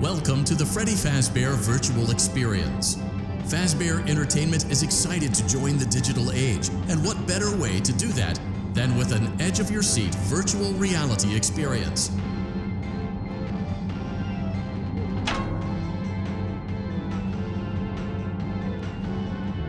Welcome to the Freddy Fazbear Virtual Experience. Fazbear Entertainment is excited to join the digital age, and what better way to do that than with an edge-of-your-seat virtual reality experience.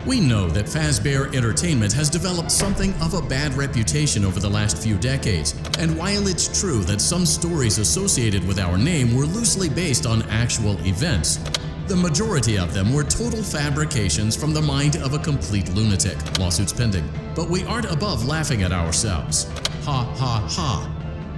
We know that Fazbear Entertainment has developed something of a bad reputation over the last few decades, and while it's true that some stories associated with our name were loosely based on actual events, the majority of them were total fabrications from the mind of a complete lunatic, lawsuits pending. But we aren't above laughing at ourselves. Ha ha ha.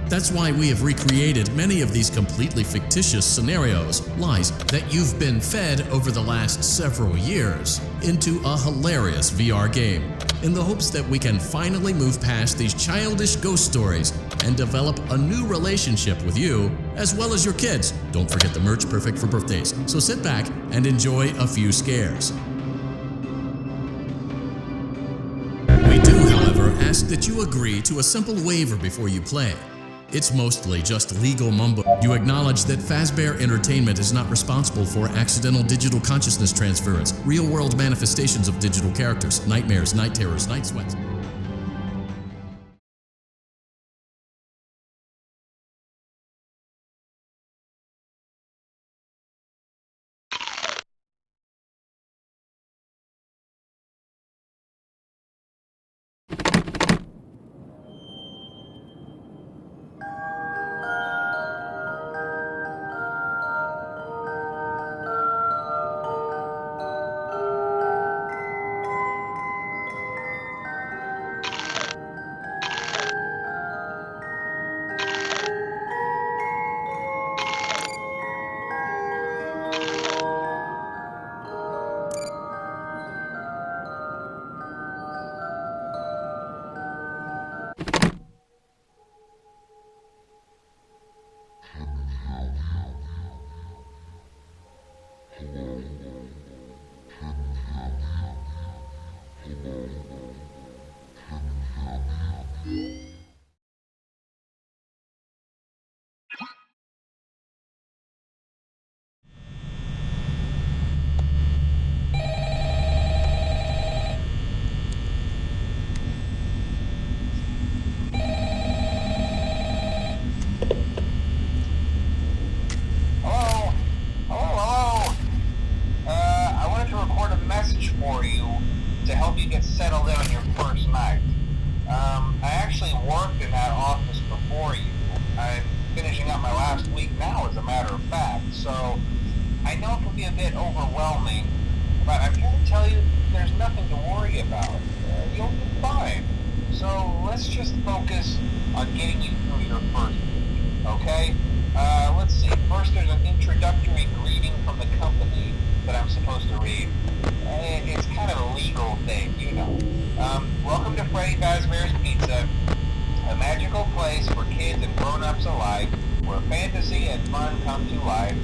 That's why we have recreated many of these completely fictitious scenarios, lies that you've been fed over the last several years, into a hilarious VR game, in the hopes that we can finally move past these childish ghost stories and develop a new relationship with you, as well as your kids. Don't forget the merch, perfect for birthdays. So sit back and enjoy a few scares. We do, however, ask that you agree to a simple waiver before you play. It's mostly just legal mumbo. You acknowledge that Fazbear Entertainment is not responsible for accidental digital consciousness transference, real-world manifestations of digital characters, nightmares, night terrors, night sweats. For you to help you get settled in on your first night. I actually worked in that office before you. I'm finishing up my last week now, as a matter of fact, so I know it can be a bit overwhelming, but I'm here to tell you there's nothing to worry about. You'll be fine. So let's just focus on getting you through your first week, okay? Let's see. First, there's an introductory greeting from the company that I'm supposed to read. It's kind of a legal thing, you know. Welcome to Freddy Fazbear's Pizza, a magical place for kids and grown-ups alike, where fantasy and fun come to life.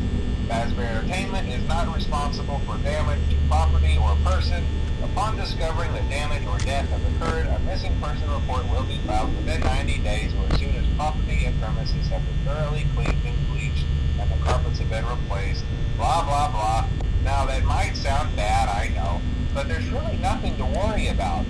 Fazbear Entertainment is not responsible for damage to property or person. Upon discovering that damage or death has occurred, a missing person report will be filed within 90 days or as soon as property and premises have been thoroughly cleaned and bleached and the carpets have been replaced. Blah, blah, blah. Now, that might sound bad, I know, but there's really nothing to worry about.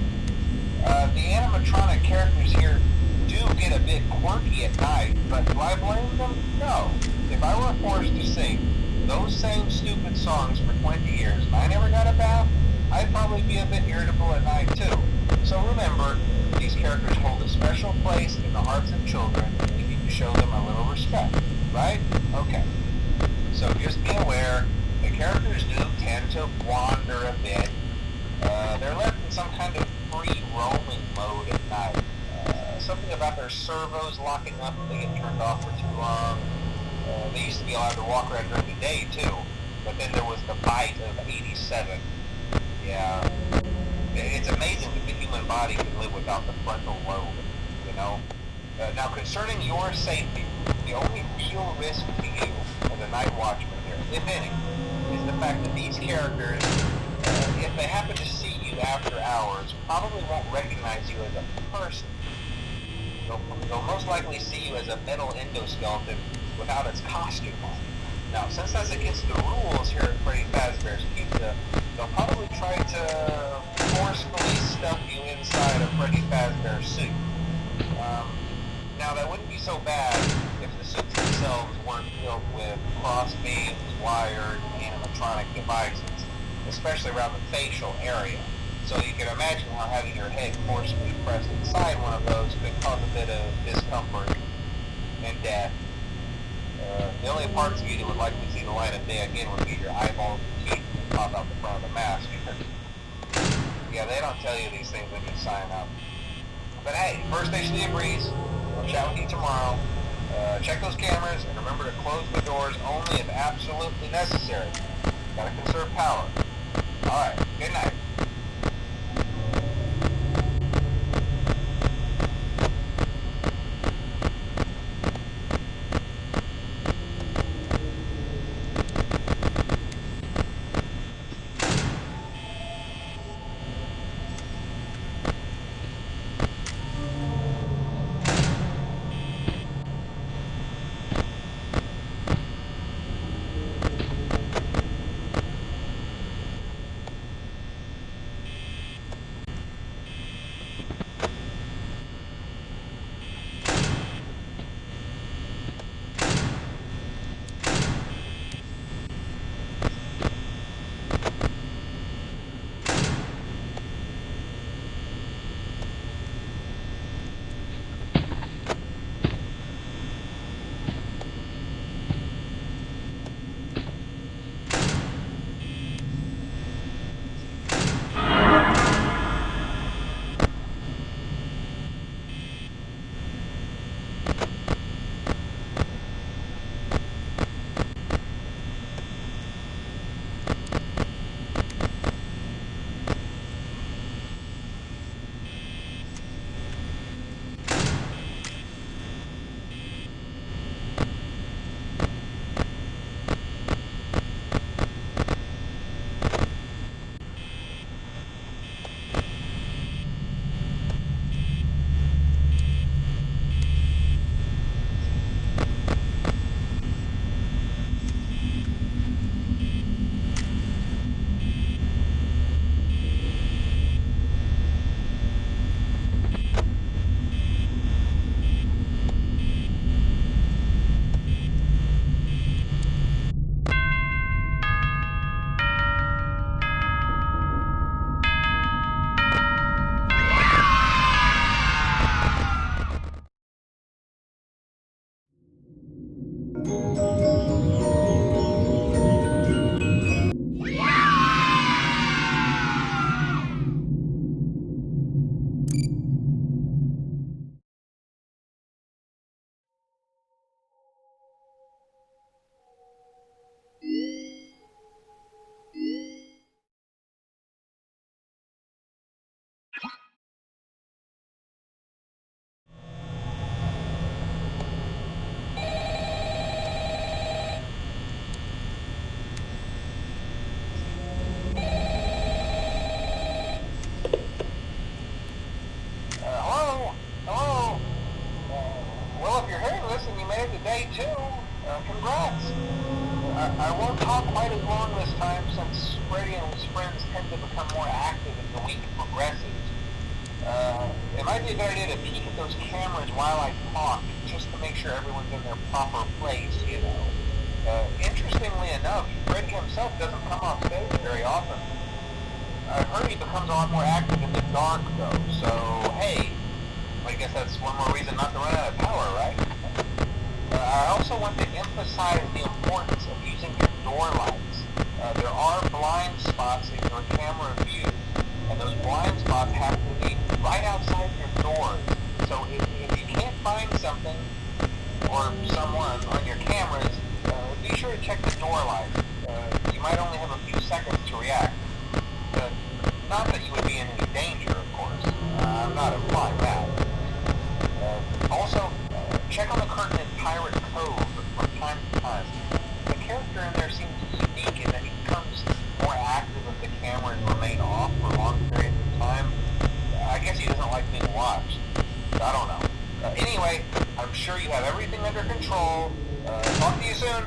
The animatronic characters here do get a bit quirky at night, but do I blame them? No. If I were forced to sing those same stupid songs for 20 years and I never got a bath, I'd probably be a bit irritable at night too. So remember, these characters hold a special place in the hearts of children, and we need to show them a little respect, right? Okay. So just be aware, the characters do tend to wander a bit. They're left in some kind of free roaming mode at night. Something about their servos locking up if they get turned off for too long. They used to be allowed to walk around during the day too, but then there was the bite of 87. Yeah, it's amazing that the human body can live without the frontal lobe, you know? Now, concerning your safety, the only real risk to you as a night watchman here, if any, is the fact that these characters, if they happen to see you after hours, probably won't recognize you as a person. They'll most likely see you as a metal endoskeleton without its costume on. Now, since that's against the rules here at Freddy Fazbear's Pizza, they'll probably try to forcefully stuff you inside a Freddy Fazbear suit. Now, that wouldn't be so bad if the suits themselves weren't filled with cross beams, wired, animatronic devices, especially around the facial area. So you can imagine how having your head forcefully pressed inside one of those could cause a bit of discomfort and death. The only parts of you that would likely see the light of day again would be your eyeballs and teeth that pop out the front of the mask. Yeah, they don't tell you these things when you sign up. But hey, first station of the breeze. I'll chat with you tomorrow. Check those cameras and remember to close the doors only if absolutely necessary. Gotta conserve power. Alright, good night. Congrats! I won't talk quite as long this time since Freddy and his friends tend to become more active as the week progresses. It might be a good idea to peek at those cameras while I talk, just to make sure everyone's in their proper place, you know. Interestingly enough, Freddy himself doesn't come off stage very often. I've heard he becomes a lot more active in the dark, though, so hey, I guess that's one more reason not to run out of power, right? I also want to emphasize the importance of using your door lights. There are blind spots in your camera view, and those blind spots have to be right outside your doors. So if you can't find something or someone on your cameras, be sure to check the door lights. You might only have a few seconds to react. Not that you would be in any danger, of course. I'm not implying that. Also, check on the curtain in Pirate Cove from time to time. The character in there seems unique in that he becomes more active if the cameras remain off for long periods of time. I guess he doesn't like being watched. I don't know. Anyway, I'm sure you have everything under control. Talk to you soon.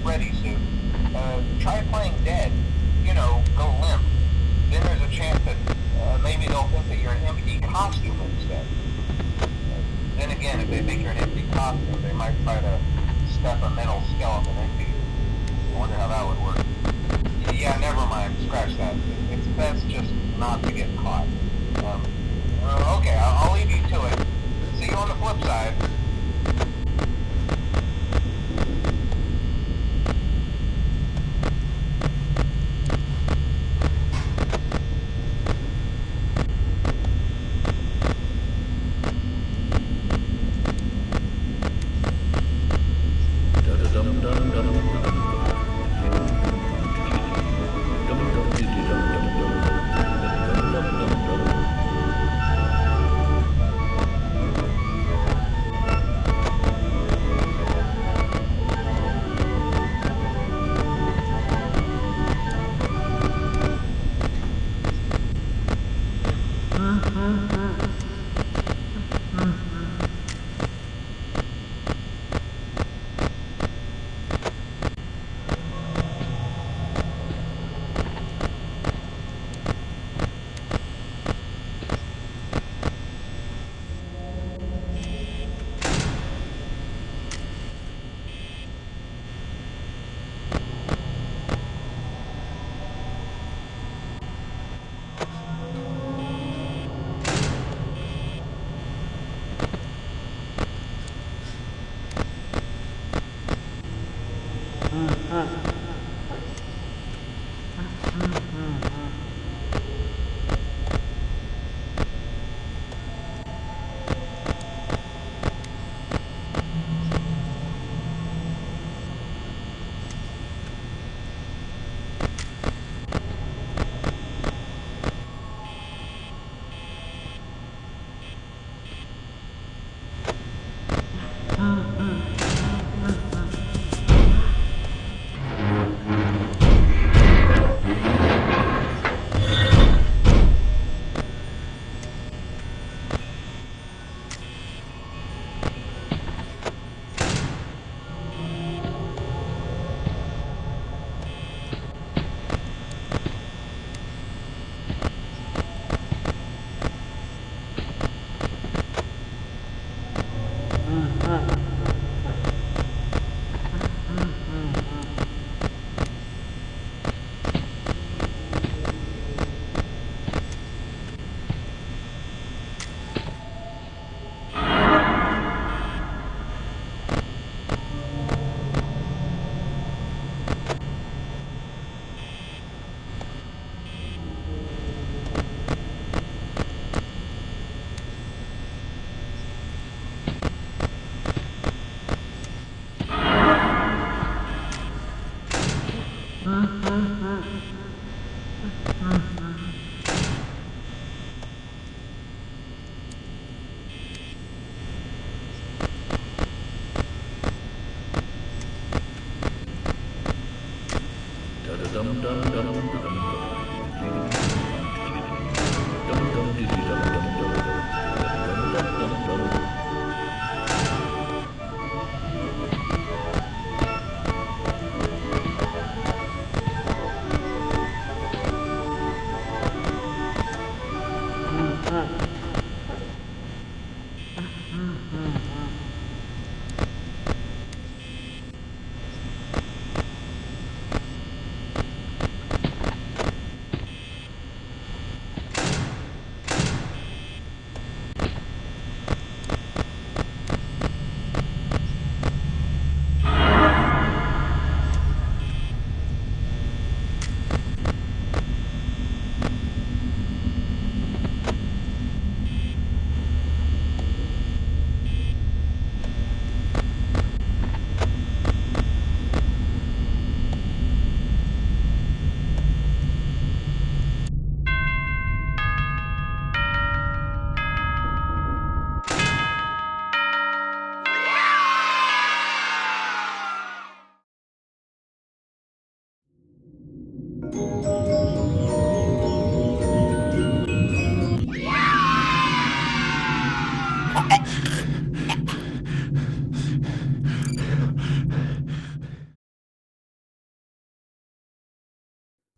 Freddy suit, try playing dead. You know, go limp. Then there's a chance that maybe they'll think that you're an empty costume instead. Then again, if they think you're an empty costume, they might try to stuff a metal skeleton into you. I wonder how that would work. Yeah, never mind. Scratch that. It's best just not to get caught. Okay, I'll leave you to it. See you on the flip side.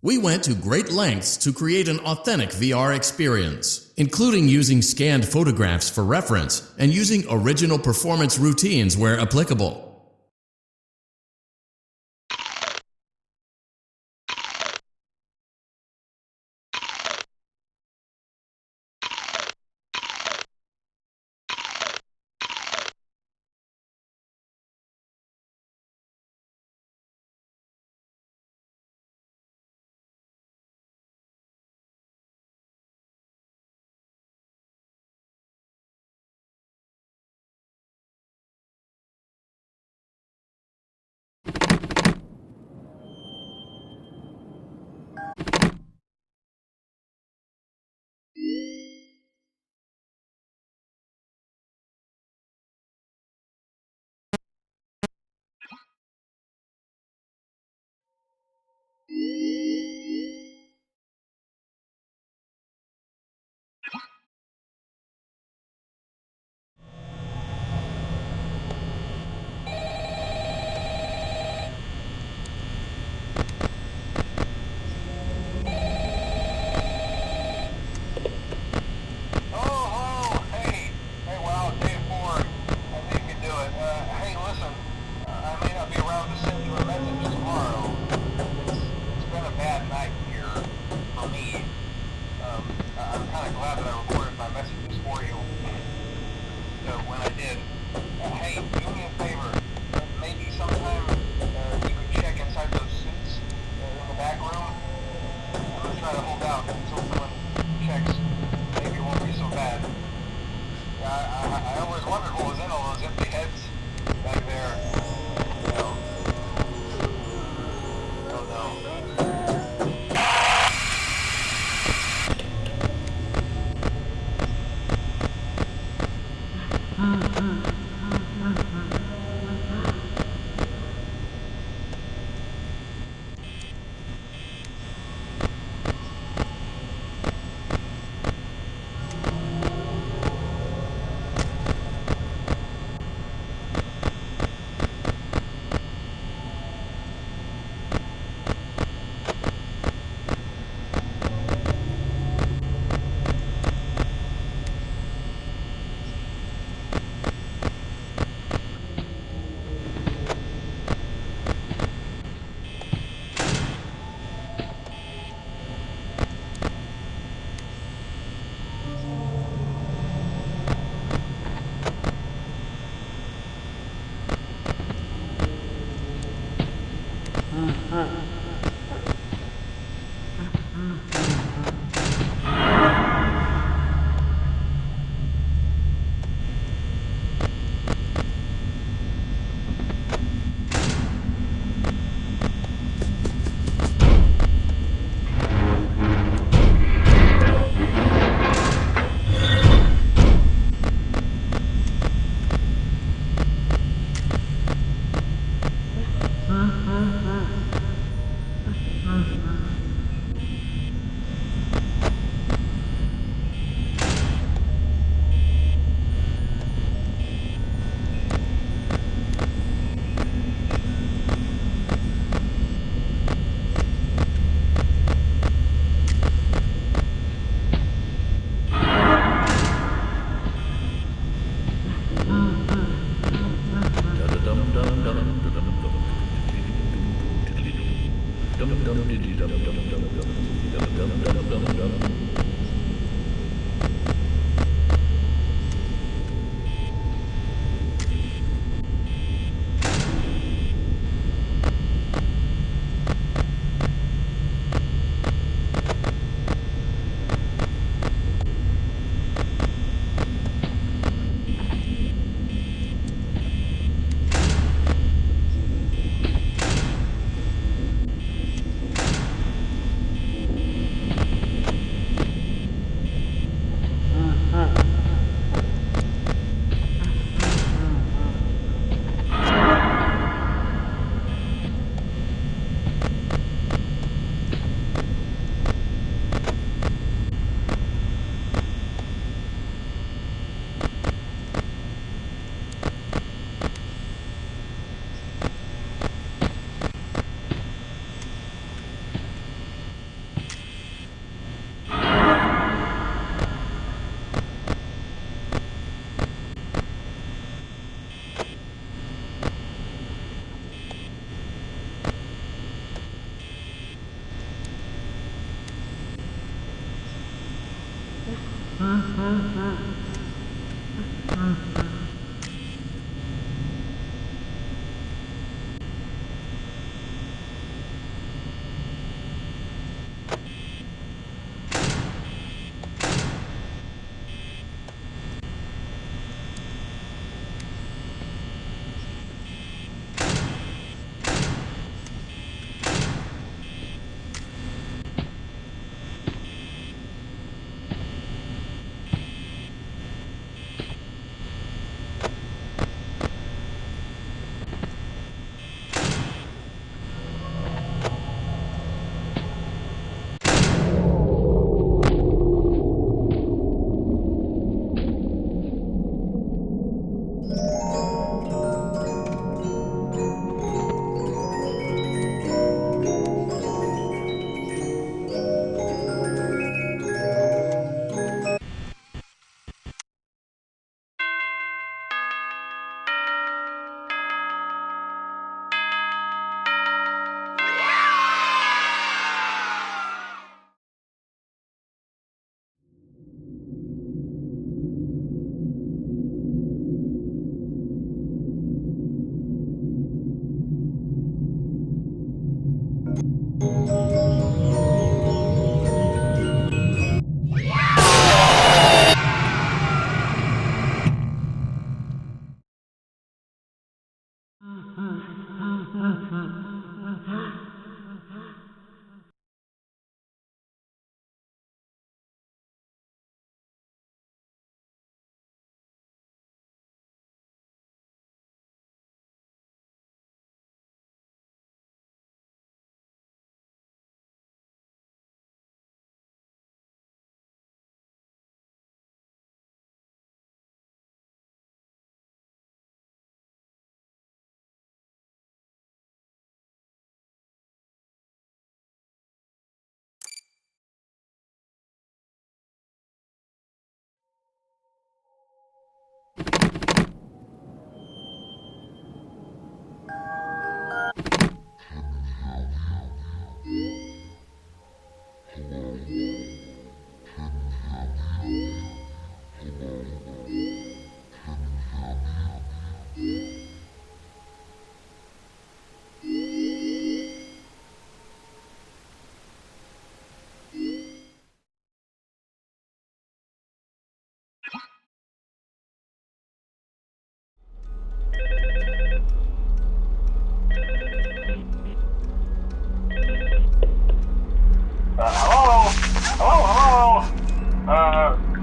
We went to great lengths to create an authentic VR experience, including using scanned photographs for reference and using original performance routines where applicable.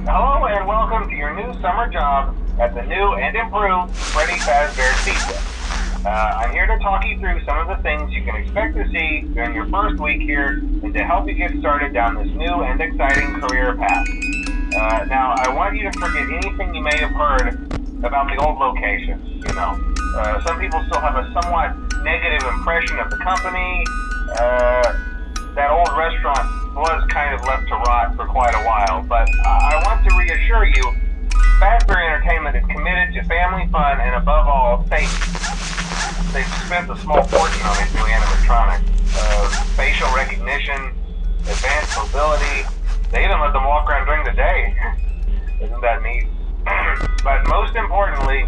Hello and welcome to your new summer job at the new and improved Freddy Fazbear Pizza. I'm here to talk you through some of the things you can expect to see during your first week here and to help you get started down this new and exciting career path. Now, I want you to forget anything you may have heard about the old location. Some people still have a somewhat negative impression of the company. That old restaurant was kind of left to rot for quite a while, but I want to reassure you, Fazbear Entertainment is committed to family fun and above all, safety. They've spent a small fortune on these new animatronics. Facial recognition, advanced mobility, they even let them walk around during the day. Isn't that neat? But most importantly,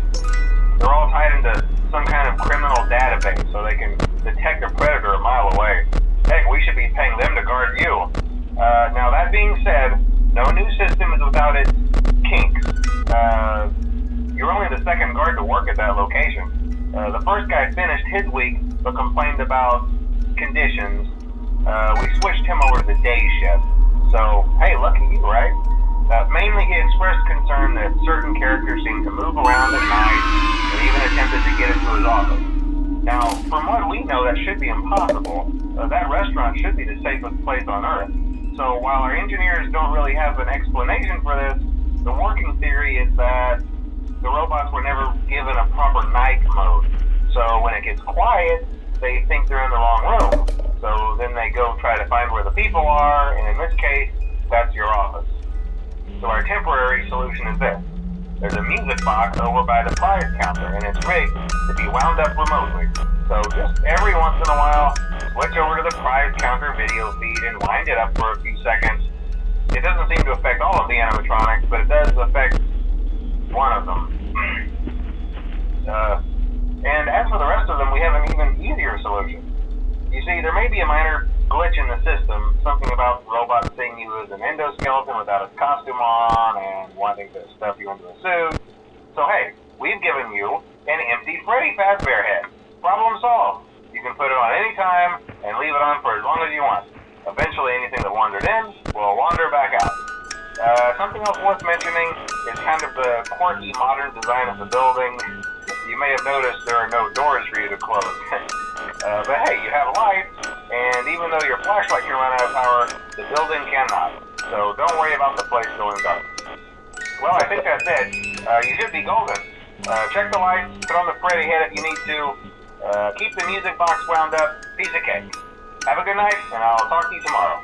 they're all tied into some kind of criminal database so they can detect a predator a mile away. Heck, we should be paying them to guard you. Now that being said, no new system is without its kinks. You're only the second guard to work at that location. The first guy finished his week but complained about conditions. We switched him over to the day shift. So, hey, lucky you, right? Mainly he expressed concern that certain characters seemed to move around at night and even attempted to get into his office. Now, from what we know, that should be impossible. That restaurant should be the safest place on Earth. So while our engineers don't really have an explanation for this, the working theory is that the robots were never given a proper night mode. So when it gets quiet, they think they're in the wrong room. So then they go try to find where the people are, and in this case, that's your office. So our temporary solution is this. There's a music box over by the prize counter, and it's rigged to be wound up remotely. So just every once in a while, switch over to the prize counter video feed and wind it up for a few seconds. It doesn't seem to affect all of the animatronics, but it does affect one of them. And as for the rest of them, we have an even easier solution. You see, there may be a minor glitch in the system, something about robots seeing you as an endoskeleton without a costume on and wanting to stuff you into a suit. So hey, we've given you an empty Freddy Fazbear head. Problem solved. You can put it on any time and leave it on for as long as you want. Eventually anything that wandered in will wander back out. Something else worth mentioning is kind of the quirky modern design of the building. You may have noticed there are no doors for you to close. But hey, you have lights, and even though your flashlight can run out of power, the building cannot. So don't worry about the place going dark. Well, I think that's it. You should be golden. Check the lights, put on the Freddy head if you need to. Keep the music box wound up. Piece of cake. Have a good night, and I'll talk to you tomorrow.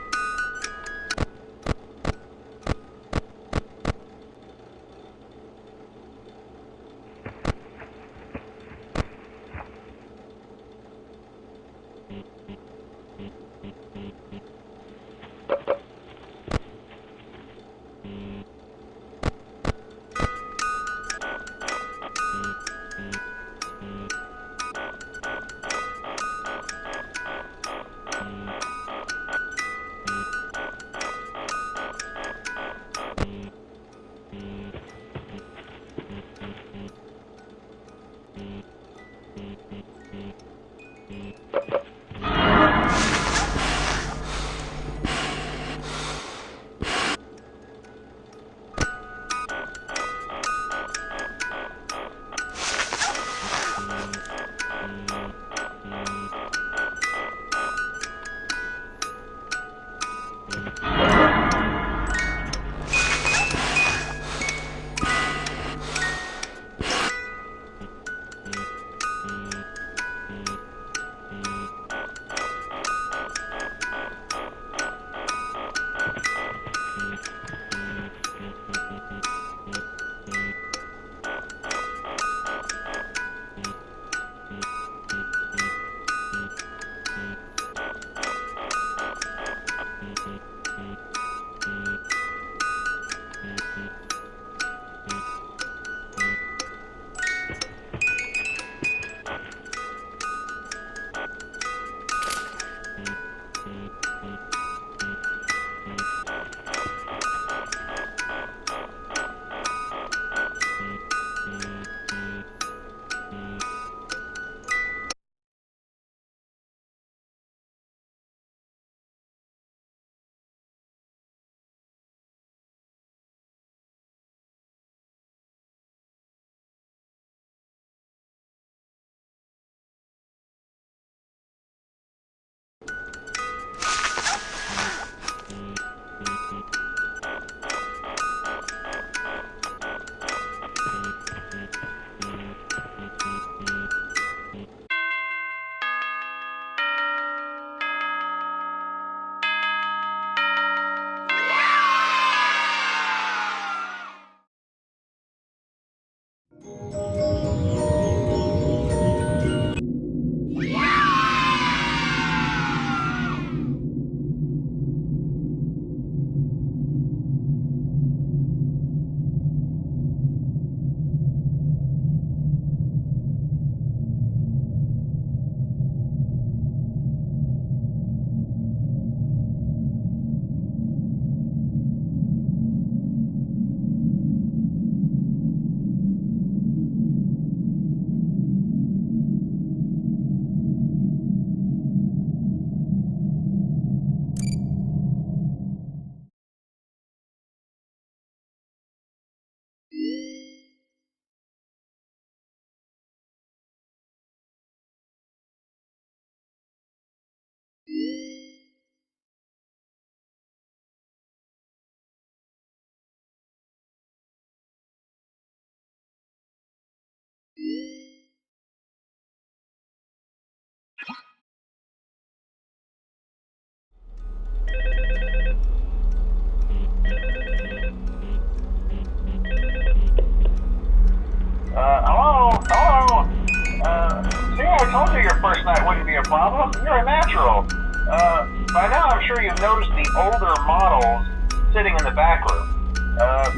By now I'm sure you've noticed the older models sitting in the back room.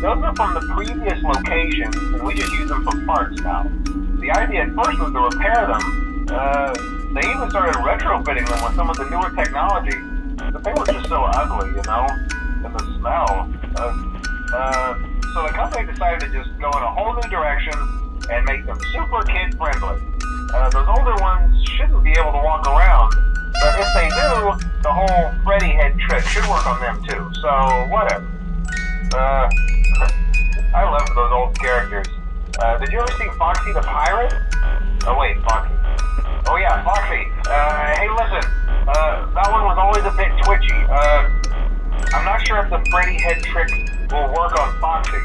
Those are from the previous location, and we just use them for parts now. The idea at first was to repair them. They even started retrofitting them with some of the newer technology, but they were just so ugly, you know, and the smell. So the company decided to just go in a whole new direction and make them super kid-friendly. Those older ones shouldn't be able to walk around, but if they do, the whole Freddy head trick should work on them too, so whatever. I loved those old characters. Did you ever see Foxy the Pirate? Oh wait, Foxy. Oh yeah, Foxy. Hey listen, that one was always a bit twitchy. I'm not sure if the Freddy head trick will work on Foxy.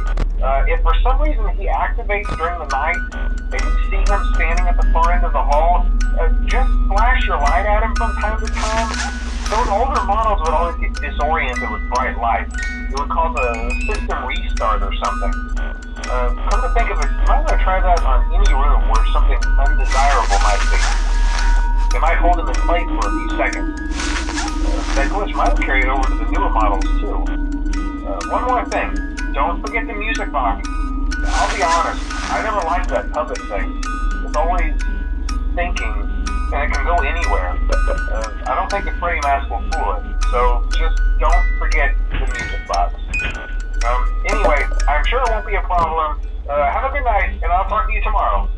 If for some reason he activates during the night and you see him standing at the far end of the hall, just flash your light at him from time to time. Those older models would always get disoriented with bright light. It would cause a system restart or something. Come to think of it, you might want to try that on any room where something undesirable might be. It might hold him in place for a few seconds. That glitch might have carried over to the newer models too. One more thing, don't forget the music box. I'll be honest, I never liked that puppet thing. It's always thinking, and it can go anywhere. I don't think the Freddy mask will fool it, so just don't forget the music box. Anyway, I'm sure it won't be a problem. Have a good night, and I'll talk to you tomorrow.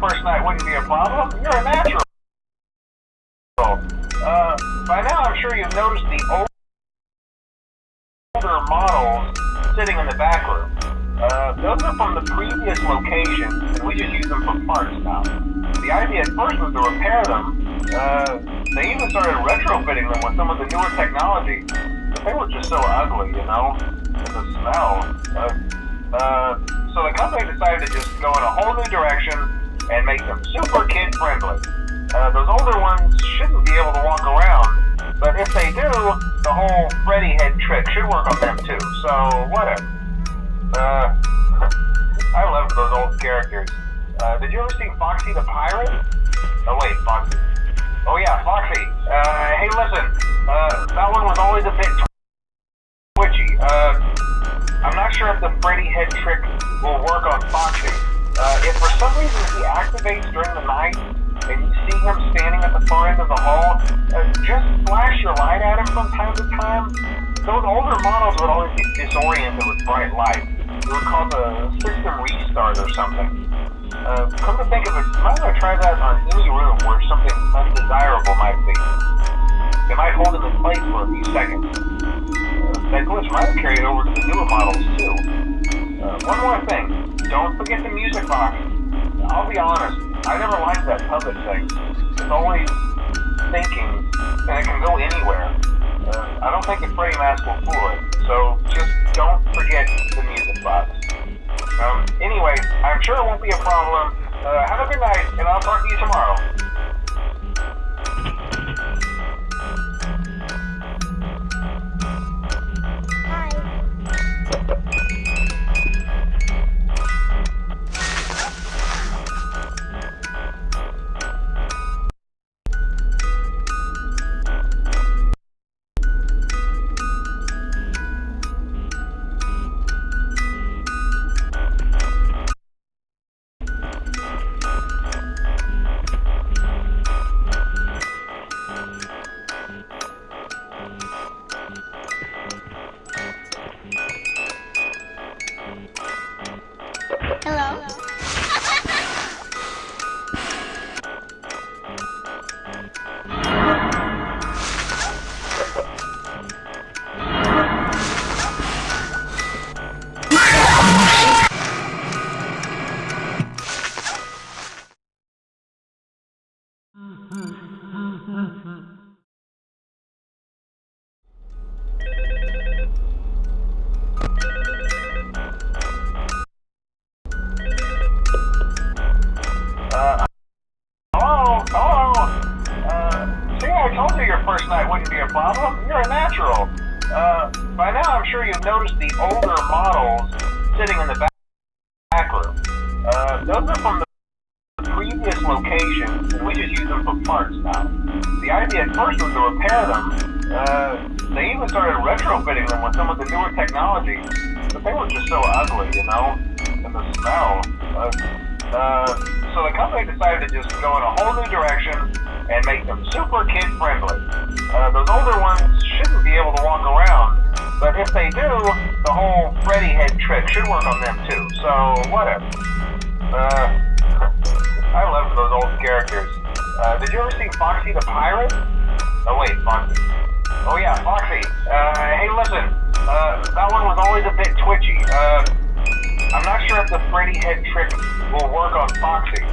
First night wouldn't be a problem. You're a natural. By now I'm sure you've noticed the older models sitting in the back room. Those are from the previous location, and we just use them for parts now. The idea at first was to repair them. They even started retrofitting them with some of the newer technology, but they were just so ugly, you know? And the smell. So the company decided to just go in a whole new direction and make them super kid-friendly. Those older ones shouldn't be able to walk around, but if they do, the whole Freddy head trick should work on them too, so whatever. I loved those old characters. Did you ever see Foxy the Pirate? Oh wait, Foxy. Oh yeah, Foxy. Hey listen, that one was always a bit twitchy. I'm not sure if the Freddy head trick will work on Foxy. If for some reason he activates during the night, and you see him standing at the far end of the hall, just flash your light at him from time to time. Those older models would always get disoriented with bright light. It would cause a system restart or something. Come to think of it, you might want to try that on any room where something undesirable might be. It might hold him in place for a few seconds. That glitch might have carried over to the newer models too. One more thing, don't forget the music box. I'll be honest, I never liked that puppet thing. It's always thinking, and it can go anywhere. I don't think the Freddy mask will fool it, so just don't forget the music box. Anyway, I'm sure it won't be a problem. Have a good night, and I'll talk to you tomorrow. Hello? I told you your first night wouldn't be a problem. You're a natural. By now I'm sure you've noticed the older models sitting in the back room. Those are from the previous location, and we just use them for parts now. The idea at first was to repair them. They even started retrofitting them with some of the newer technology, but they were just so ugly, you know? And the smell. So the company decided to just go in a whole new direction and make them super kid-friendly. Those older ones shouldn't be able to walk around, but if they do, the whole Freddy head trick should work on them too, so whatever. I loved those old characters. Did you ever see Foxy the Pirate? Oh wait, Foxy. Oh yeah, Foxy. Hey listen, that one was always a bit twitchy. I'm not sure if the Freddy head trick will work on Foxy.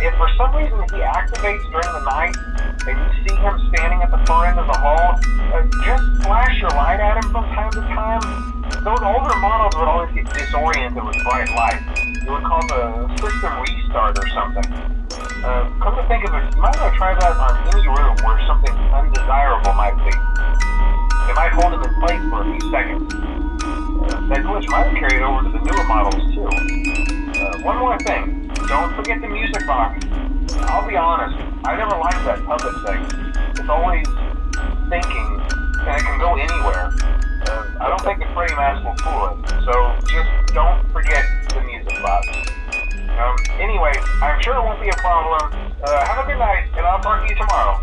If for some reason he activates during the night, and you see him standing at the far end of the hall, just flash your light at him from time to time. Those older models would always get disoriented with bright light. It would cause a system restart or something. Come to think of it, you might want to try that on any room where something undesirable might be. It might hold him in place for a few seconds. That glitch might have carried over to the newer models too. One more thing, don't forget the music box. I'll be honest, I never liked that puppet thing. It's always thinking, and it can go anywhere. I don't think the Freddy mask will fool it, so just don't forget the music box. Anyway, I'm sure it won't be a problem. Have a good night, and I'll talk to you tomorrow.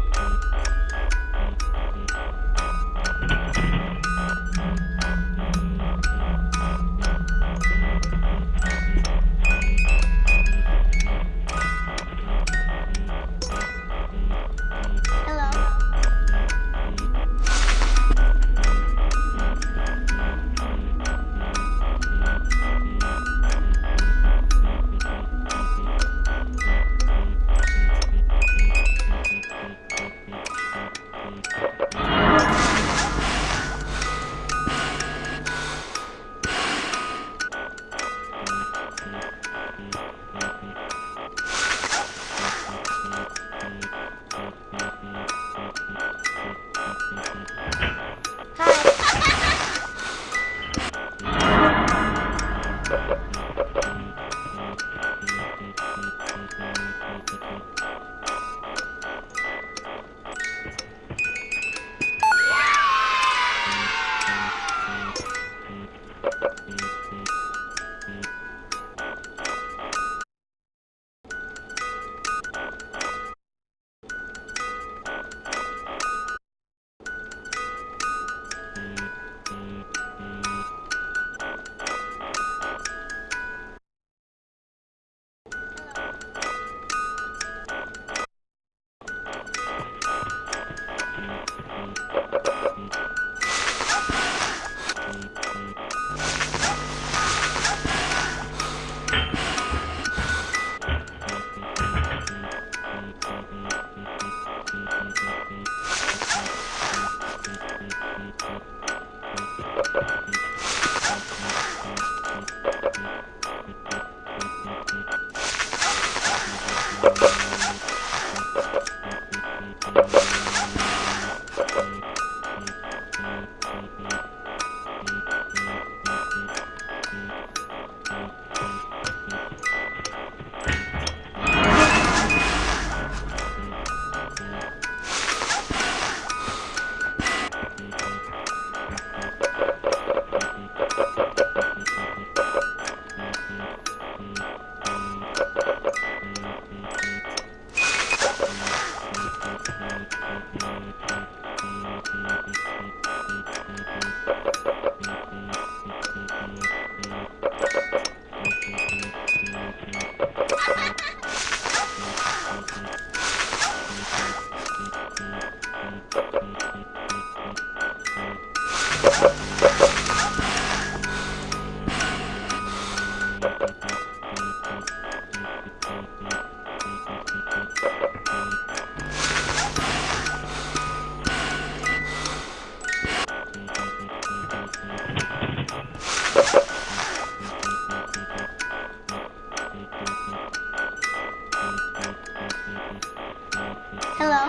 Hello?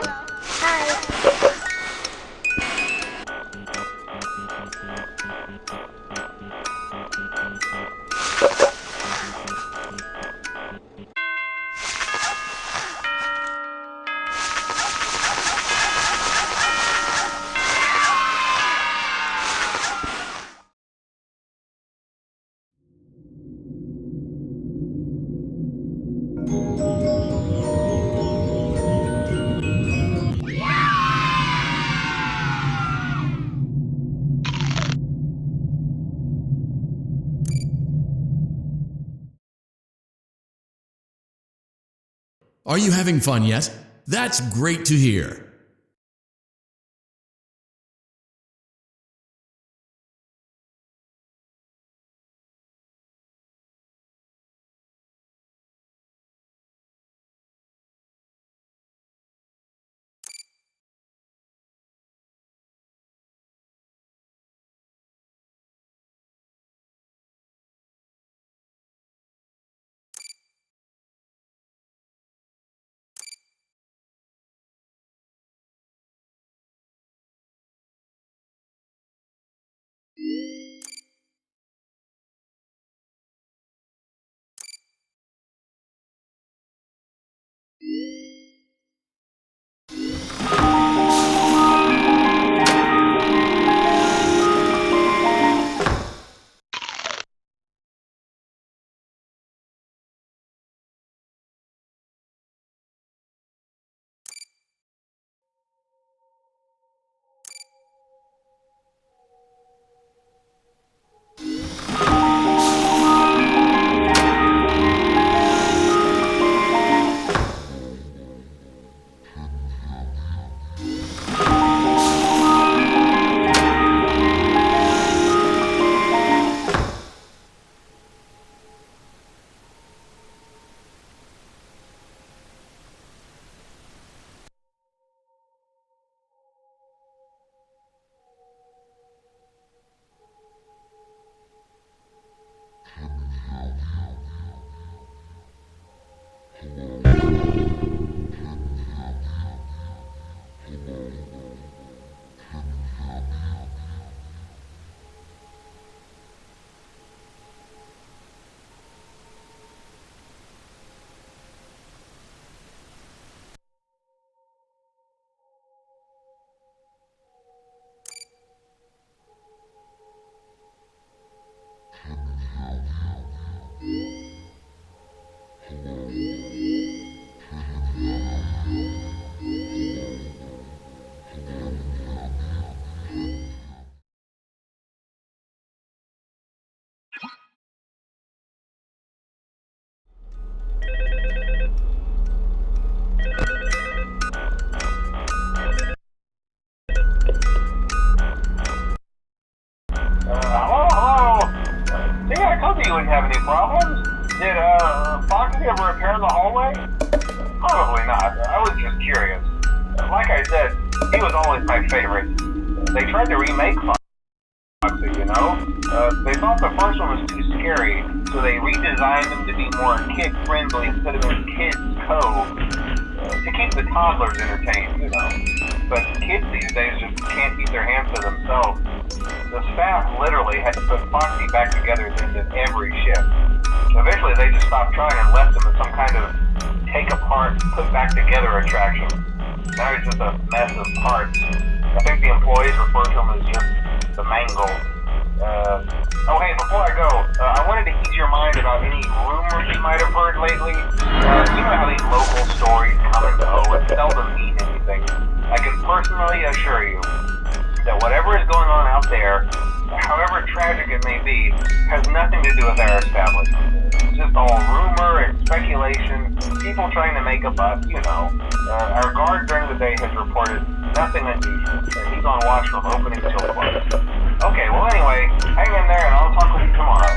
Hi. Are you having fun yet? That's great to hear. Hello? See, I told you you wouldn't have any problems. Did, Foxy ever repair the hallway? Probably not. I was just curious. Like I said, he was always my favorite. They tried to remake Foxy, you know? They thought the first one was too scary, so they redesigned him to be more kid-friendly instead of in Kids Cove. To keep the toddlers entertained, you know. But kids these days just can't keep their hands to themselves. The staff literally had to put Foxy back together at the end of every shift. Eventually they just stopped trying and left him as some kind of take-apart, put-back-together attraction. Now he's just a mess of parts. I think the employees refer to him as just the mangle. Oh hey, before I go, I wanted to ease your mind about any rumors you might have heard lately. You know how these local stories come and go and seldom mean anything. I can personally assure you that whatever is going on out there, however tragic it may be, has nothing to do with our establishment. It's just all rumor and speculation, people trying to make a buck, you know. Our guard during the day has reported nothing unusual, and he's on watch from opening till close. Okay, well anyway, hang in there and I'll talk with you tomorrow.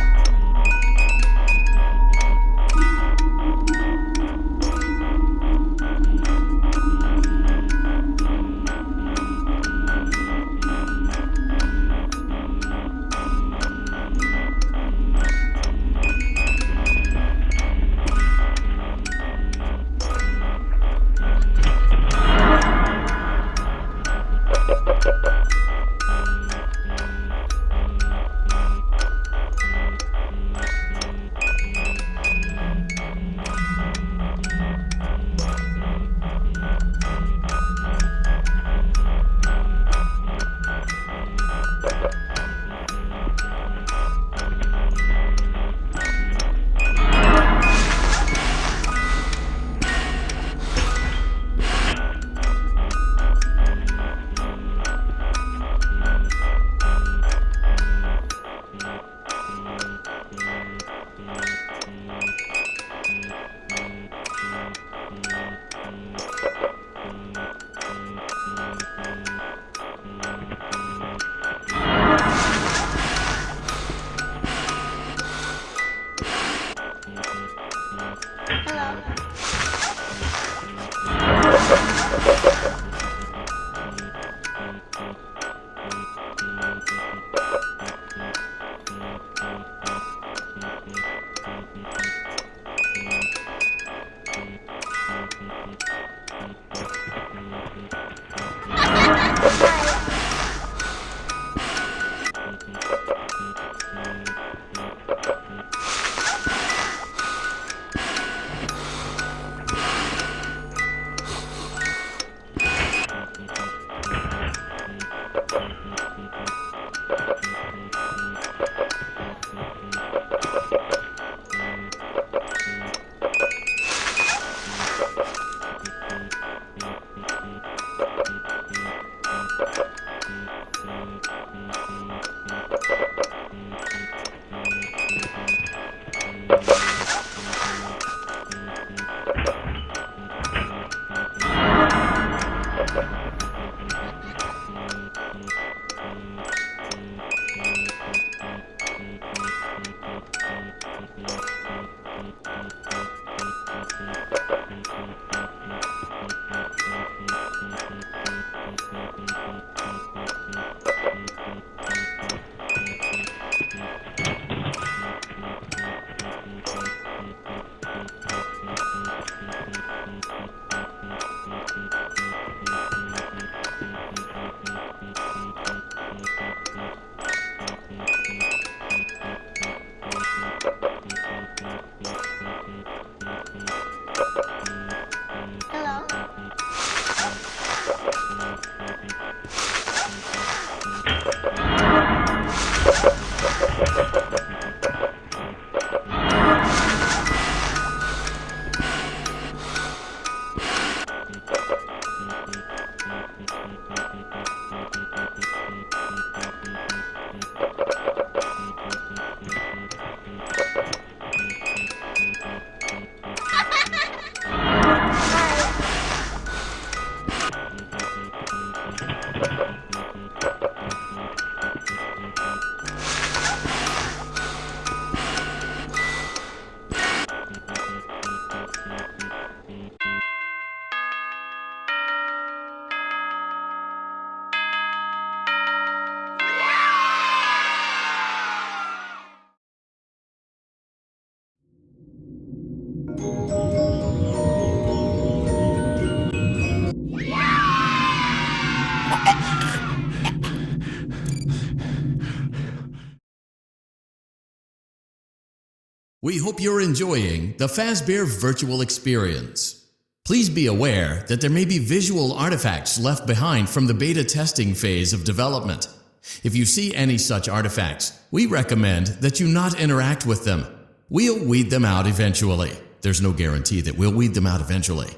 Hello? We hope you're enjoying the Fazbear virtual experience. Please be aware that there may be visual artifacts left behind from the beta testing phase of development. If you see any such artifacts, we recommend that you not interact with them. We'll weed them out eventually. There's no guarantee that we'll weed them out eventually.